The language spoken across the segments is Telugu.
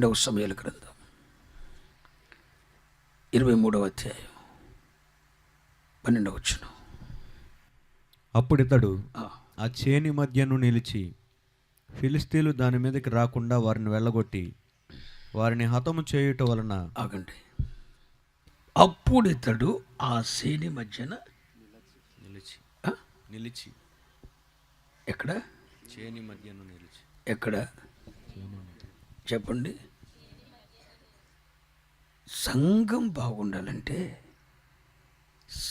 రెండవ సమూయేలు గ్రంథం 23వ అధ్యాయం 12వ వచనం. అప్పుడితడు ఆ చేని మధ్యను నిలిచి ఫిలిస్తీన్లు దాని మీదకి రాకుండా వారిని వెళ్ళగొట్టి వారిని హతము చేయుట వలన. ఆగండి. అప్పుడితడు ఆ చేని మధ్యన నిలిచి ఎక్కడ? చేని మధ్యను నిలిచి ఎక్కడ చెప్పండి. సంఘం బాగుండాలంటే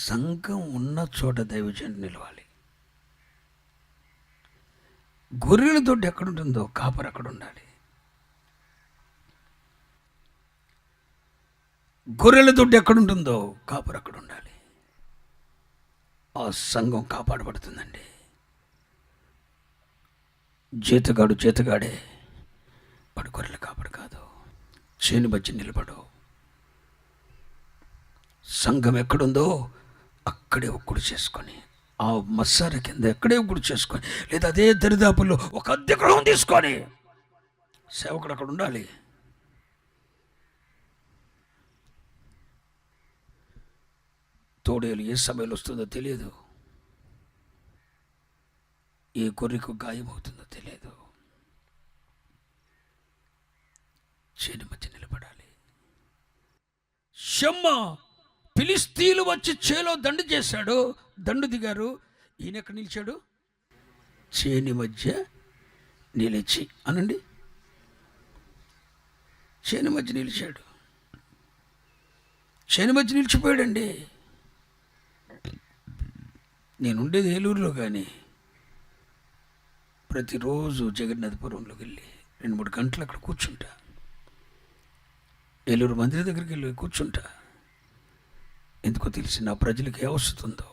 సంఘం ఉన్న చోట దైవజనుడు నిలవాలి. గొర్రెల దొడ్డు ఎక్కడుంటుందో కాపరి అక్కడ ఉండాలి. గొర్రెల దొడ్డు ఎక్కడుంటుందో కాపరి అక్కడ ఉండాలి. ఆ సంఘం కాపాడబడుతుందండి. జీతగాడే వాడు గొర్రెల కాపరి కాదు. చేని మధ్య నిలబడు. సంఘం ఎక్కడుందో అక్కడే ఒక్కడు చేసుకొని, ఆ మస్సార కింద ఎక్కడే ఒక్కడు చేసుకొని, లేదా అదే దరిదాపుల్లో ఒక అద్దె గృహం తీసుకొని సేవకుడు అక్కడ ఉండాలి. తోడేలు ఏ సమయంలో వస్తుందో తెలియదు, ఏ గొర్రెకు గాయం అవుతుందో తెలియదు. చేని మధ్య నిలబడాలి. షమ్మ ఫిలిస్తీన్లు వచ్చి చేలో దండు చేశాడు, దండు దిగారు. ఈయన ఎక్కడ నిలిచాడు? చేని మధ్య నిలిచి అనండి. చేని మధ్య నిలిచాడు. చేని మధ్య నిలిచిపోయాడండి. నేనుండేది ఏలూరులో, కానీ ప్రతిరోజు జగన్నాథపురంలోకి వెళ్ళి 2-3 గంటలు అక్కడ కూర్చుంటా. ఏలూరు మందిరం దగ్గరికి వెళ్ళి కూర్చుంటా. ఎందుకో తెలిసి నా ప్రజలకు ఏ అవసరం ఉందో.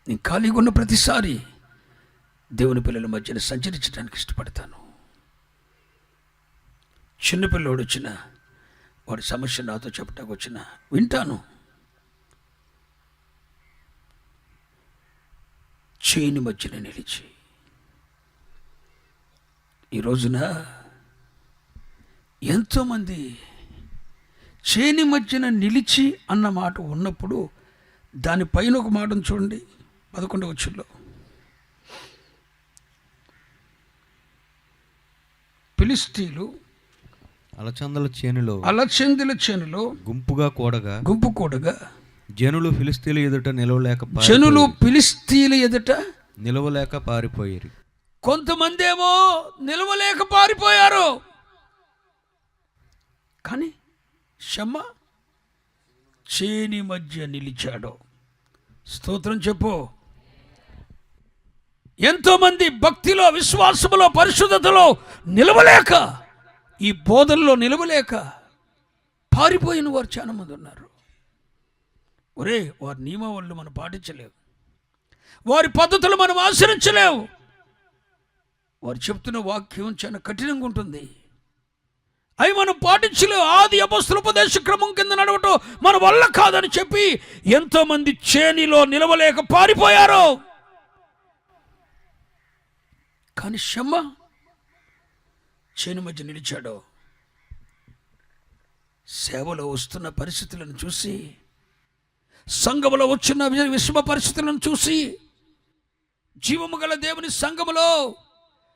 నేను ఖాళీగా ఉన్న ప్రతిసారి దేవుని పిల్లల మధ్యన సంచరించడానికి ఇష్టపడతాను. చిన్నపిల్లోడు వచ్చిన వాడి సమస్య నాతో చెప్పడానికి వచ్చిన వింటాను. చేని మధ్యన నిలిచి, ఈ రోజున ఎంతోమంది చేని మధ్యన నిలిచి అన్న మాట ఉన్నప్పుడు దానిపైన ఒక మాటను చూడండి. 11వ వచనంలో ఫిలిస్తీన్లు అలచందుల చేనులో గుంపు కూడగా జనులు ఫిలిస్తీన్ల ఎదుట నిలవలేక పారిపోయారు. కొంతమంది ఏమో నిలవలేక పారిపోయారు. కానీ షమ్మ చేని మధ్య నిలిచాడు. స్తోత్రం చెప్పు. ఎంతోమంది భక్తిలో, విశ్వాసములో, పరిశుద్ధతలో నిలవలేక, ఈ బోధనలో నిలవలేక పారిపోయిన వారు చాలా మంది ఉన్నారు. ఒరే, వారి నియమావళులు మనం పాటించలేవు, వారి పద్ధతులు మనం ఆచరించలేవు. వారు చెప్తున్న వాక్యం చాలా కఠినంగా ఉంటుంది, అవి మనం పాటించలేవు. ఆది అపొస్తలుల ఉపదేశ క్రమం కింద నడవటం మన వల్ల కాదని చెప్పి ఎంతోమంది చేనిలో నిలవలేక పారిపోయారు. కానీ షమ్మ చేని మధ్య నిలిచాడు. సేవలో వస్తున్న పరిస్థితులను చూసి, సంఘములో వచ్చిన విషమ పరిస్థితులను చూసి, జీవము గల దేవుని సంఘములో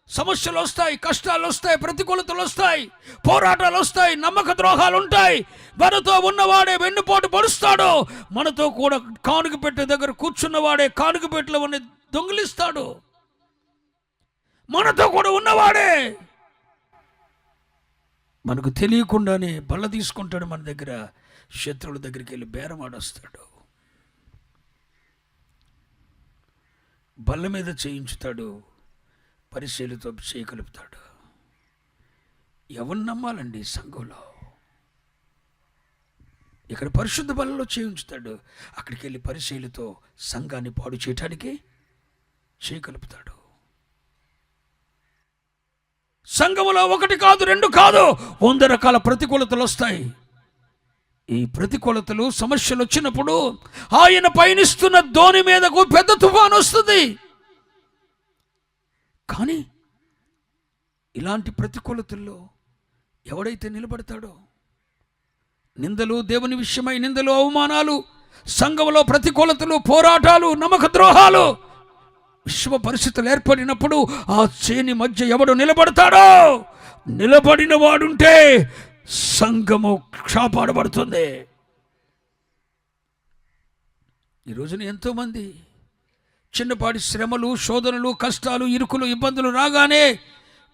సమస్యలు వస్తాయి, కష్టాలు వస్తాయి, ప్రతికూలతలు వస్తాయి, పోరాటాలు వస్తాయి, నమ్మక ద్రోహాలు ఉంటాయి. మనతో ఉన్నవాడే వెన్నుపోటు పొడుస్తాడు. మనతో కూడా కానుక పెట్టే దగ్గర కూర్చున్నవాడే కానుక పెట్టెలో ఉన్న దొంగిలిస్తాడు. మనతో కూడా ఉన్నవాడే మనకు తెలియకుండానే బల్ల తీసుకుంటాడు. మన దగ్గర శత్రువుల దగ్గరికి వెళ్ళి బేరమాడొస్తాడు, బల్ల మీద చేయించుతాడు, పరిశీలితో చేయగలుగుతాడు. ఎవరు నమ్మాలండి సంఘంలో? ఇక్కడ పరిశుద్ధ బలలో చేయించుతాడు, అక్కడికి వెళ్ళి పరిశీలితో సంఘాన్ని పాడు చేయటానికి చేయగలుగుతాడు. సంఘములో 1 కాదు 2 కాదు 100 రకాల ప్రతికూలతలు వస్తాయి. ఈ ప్రతికూలతలు, సమస్యలు వచ్చినప్పుడు ఆయన పయనిస్తున్న దోణి మీదకు పెద్ద తుఫాను వస్తుంది. కానీ ఇలాంటి ప్రతికూలతల్లో ఎవడైతే నిలబడతాడో, నిందలు, దేవుని విషయమై నిందలు, అవమానాలు, సంఘంలో ప్రతికూలతలు, పోరాటాలు, నమ్మక ద్రోహాలు, విశ్వ పరిస్థితులు ఏర్పడినప్పుడు ఆ చేని మధ్య ఎవడు నిలబడతాడో, నిలబడిన వాడుంటే సంఘము కాపాడబడుతుంది. ఈ రోజున ఎంతోమంది చిన్నపాటి శ్రమలు, శోధనలు, కష్టాలు, ఇరుకులు, ఇబ్బందులు రాగానే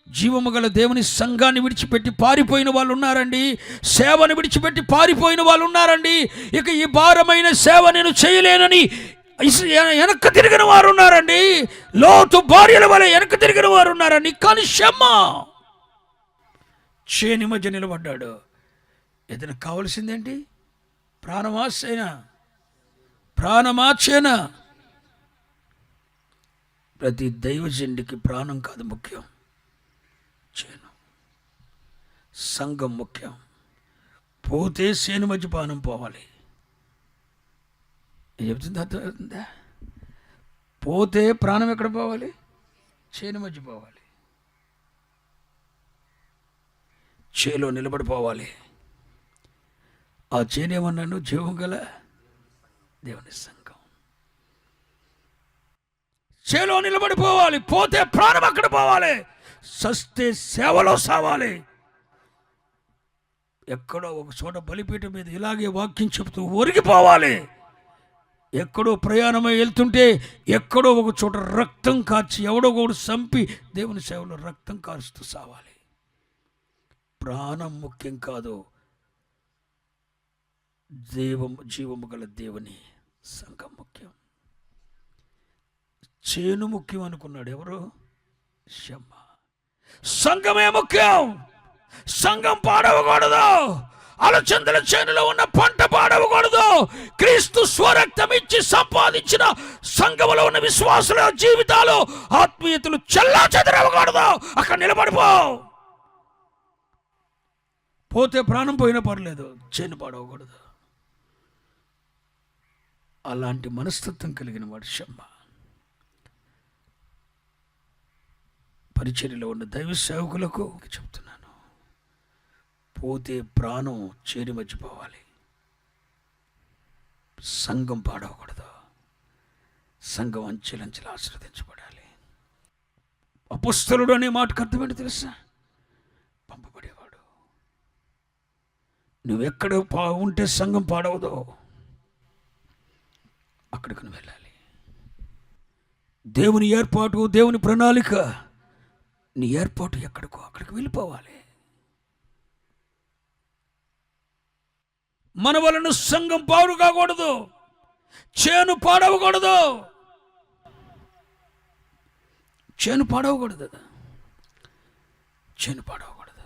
జీవము గల దేవుని సంఘాన్ని విడిచిపెట్టి పారిపోయిన వాళ్ళు ఉన్నారండి. సేవను విడిచిపెట్టి పారిపోయిన వాళ్ళు ఉన్నారండి. ఇక ఈ భారమైన సేవ నేను చేయలేనని వెనక్కి తిరిగిన వారు ఉన్నారండి. లోతు భార్యల వల్ల వెనక్కి తిరిగిన వారు ఉన్నారండి. కానీ షమ్మ చేని మధ్య నిలబడ్డాడు. ఏదైనా కావలసిందేంటి? ప్రాణమాచేనా? ప్రతి దైవజనుడికి ప్రాణం కాదు ముఖ్యం, చేను, సంఘం ముఖ్యం. పోతే చేను మధ్య ప్రాణం పోవాలి. చెప్తుంది అర్థమవుతుందా? పోతే ప్రాణం ఎక్కడ పోవాలి? చేను మధ్య పోవాలి. చేలో నిలబడిపోవాలి. ఆ చేను ఏమన్నాను? జీవం గల దేవుని సంఘం. చేలో నిలబడిపోవాలి. పోతే ప్రాణం అక్కడ పోవాలి. సస్తే సేవలో సావాలి. ఎక్కడో ఒక చోట బలిపీఠం మీద ఇలాగే వాక్యం చెబుతూ ఒరిగిపోవాలి. ఎక్కడో ప్రయాణమై వెళ్తుంటే ఎక్కడో ఒక చోట రక్తం కార్చి ఎవడో ఒకడు చంపి దేవుని సేవలో రక్తం కారుస్తూ సావాలి. ప్రాణం ముఖ్యం కాదు, జీవము గల దేవుని సంఘం ముఖ్యం. చేను ముఖ్యం అనుకున్నాడు ఎవరు? షమ్మ. సంఘమే ముఖ్యం. సంఘం పాడవకూడదు. అలచందల చేనులో ఉన్న పంట పాడవకూడదు. క్రీస్తు స్వరక్తం ఇచ్చి సంపాదించిన సంఘములో ఉన్న విశ్వాసుల జీవితాలు, ఆత్మీయతలు చెల్లా చెదరవకూడదు. అక్కడ నిలబడిపో. పోతే ప్రాణం పోయినా పర్లేదు, చేను పాడవకూడదు. అలాంటి మనస్తత్వం కలిగిన వాడు షమ్మ. పరిచర్యలో ఉన్న దైవ సేవకులకు చెప్తున్నాను, పోతే ప్రాణం చేరి మర్చిపోవాలి. సంఘం పాడవకూడదు. సంఘం అంచెలంచెలు ఆశీర్వదించబడాలి. అపొస్తలుడు అనే మాటకు అర్థం ఏంటి తెలుసా? పంపబడేవాడు. నువ్వెక్కడ ఉంటే సంఘం పాడవదో అక్కడికి నువ్వు వెళ్ళాలి. దేవుని ఏర్పాటు, దేవుని ప్రణాళిక, నీ ఏర్పాటు ఎక్కడికో అక్కడికి వెళ్ళిపోవాలి. మన వలన సంఘం పాడు కాకూడదు, చేను పాడవకూడదు. చేను పాడవకూడదు.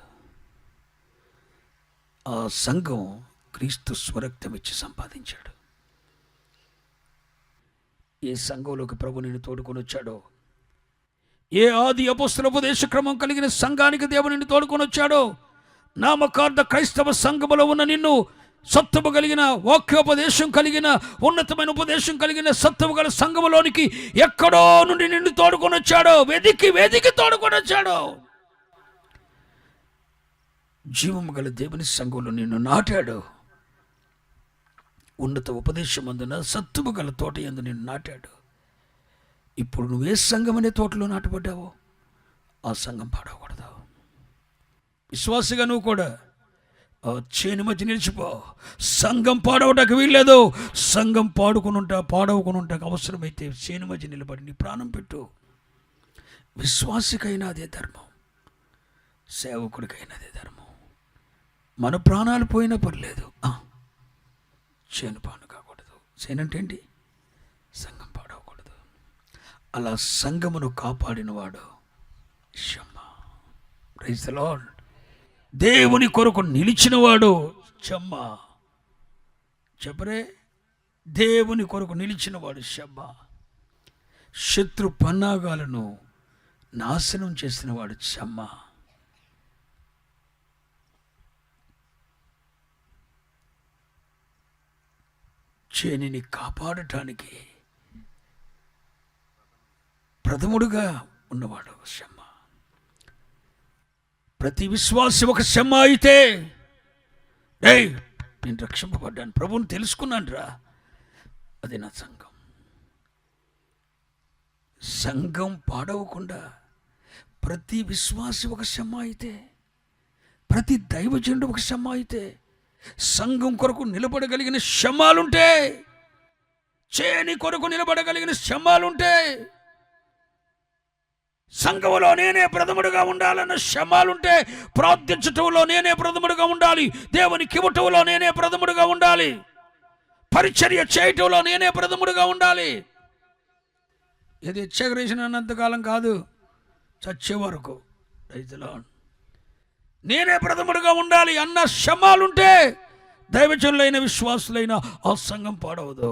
ఆ సంఘం క్రీస్తు స్వరక్తం ఇచ్చి సంపాదించాడు. ఏ సంఘంలోకి ప్రభు నిన్ను తోడుకొని వచ్చాడో, ఏ ఆది అపొస్తల ఉపదేశ క్రమం కలిగిన సంఘానికి దేవుడు నిన్ను తోడుకొని వచ్చాడో, నామకార్థ క్రైస్తవ సంఘములో ఉన్న నిన్ను సత్తువ కలిగిన వాక్యోపదేశం కలిగిన ఉన్నతమైన ఉపదేశం కలిగిన సత్తువ గల సంఘములోనికి ఎక్కడో నుండి నిన్ను తోడుకొని వచ్చాడో, వెదికి తోడుకొని వచ్చాడో. జీవము గల దేవుని సంఘంలో నిన్ను నాటాడు. ఉన్నత ఉపదేశం అందున సత్తువ గల తోట యందు నిన్ను నాటాడు. ఇప్పుడు నువ్వే సంఘం అనే తోటలో నాటబడ్డావో ఆ సంఘం పాడవకూడదు. విశ్వాసిగా నువ్వు కూడా చేను మధ్య నిలిచిపో. సంఘం పాడవటానికి వీల్లేదు. సంఘం పాడవకునుంటా అవసరమైతే చేను మధ్య నిలబడి నీ ప్రాణం పెట్టు. విశ్వాసికైనా అదే ధర్మం, సేవకుడికైనా అదే ధర్మం. మన ప్రాణాలు పోయినా పర్లేదు, చేను పాడు కాకూడదు. చేను అంటే ఏంటి? సంఘం పాడవకూడదు. అలా సంఘమును కాపాడినవాడు షమ్మ. Praise the Lord. దేవుని కొరకు నిలిచినవాడు షమ్మ. చెప్పరే, దేవుని కొరకు నిలిచినవాడు షమ్మ. శత్రు పన్నాగాలను నాశనం చేసినవాడు షమ్మ. చేనిని కాపాడటానికి ప్రథముడుగా ఉన్నవాడు షమ్మ. ప్రతి విశ్వాసి ఒక శ్రమ అయితే, ఏయ్ నేను రక్షింపబడ్డాను, ప్రభువుని తెలుసుకున్నాను రా, అది నా సంఘం. సంఘం పాడవకుండా ప్రతి విశ్వాసి ఒక శ్రమ అయితే, ప్రతి దైవజనుడు ఒక శ్రమ అయితే, సంఘం కొరకు నిలబడగలిగిన శ్రమాలుంటే, చేని కొరకు నిలబడగలిగిన శ్రమాలుంటే, సంఘములో నేనే ప్రథముడుగా ఉండాలన్న శ్రమాలుంటే, ప్రార్థించటంలో నేనే ప్రథముడుగా ఉండాలి, దేవునికి ఇవ్వటంలో నేనే ప్రథముడుగా ఉండాలి, పరిచర్య చేయటంలో నేనే ప్రథముడుగా ఉండాలి. ఇది ఇచ్చగరేసినంతకాలం కాదు, చచ్చే వరకు రైతులో నేనే ప్రథముడుగా ఉండాలి అన్న శ్రమాలుంటే, దైవజనులైన విశ్వాసులైన ఆ సంఘం పాడవదు.